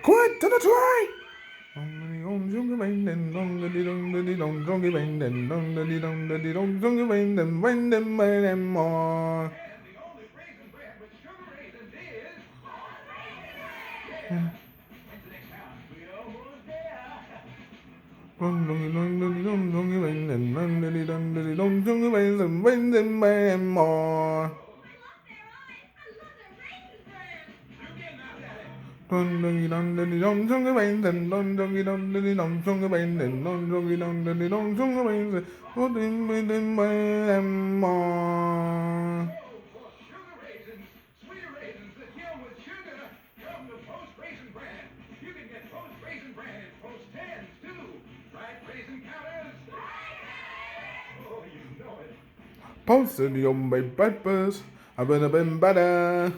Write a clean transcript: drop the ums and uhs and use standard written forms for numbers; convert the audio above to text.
Quit to the try. Raisin Bran. You can get Post Raisin Bran in Post 10s, too. Right, Raisin counters? Oh, you know it. Posted on my breakfast. I've been better.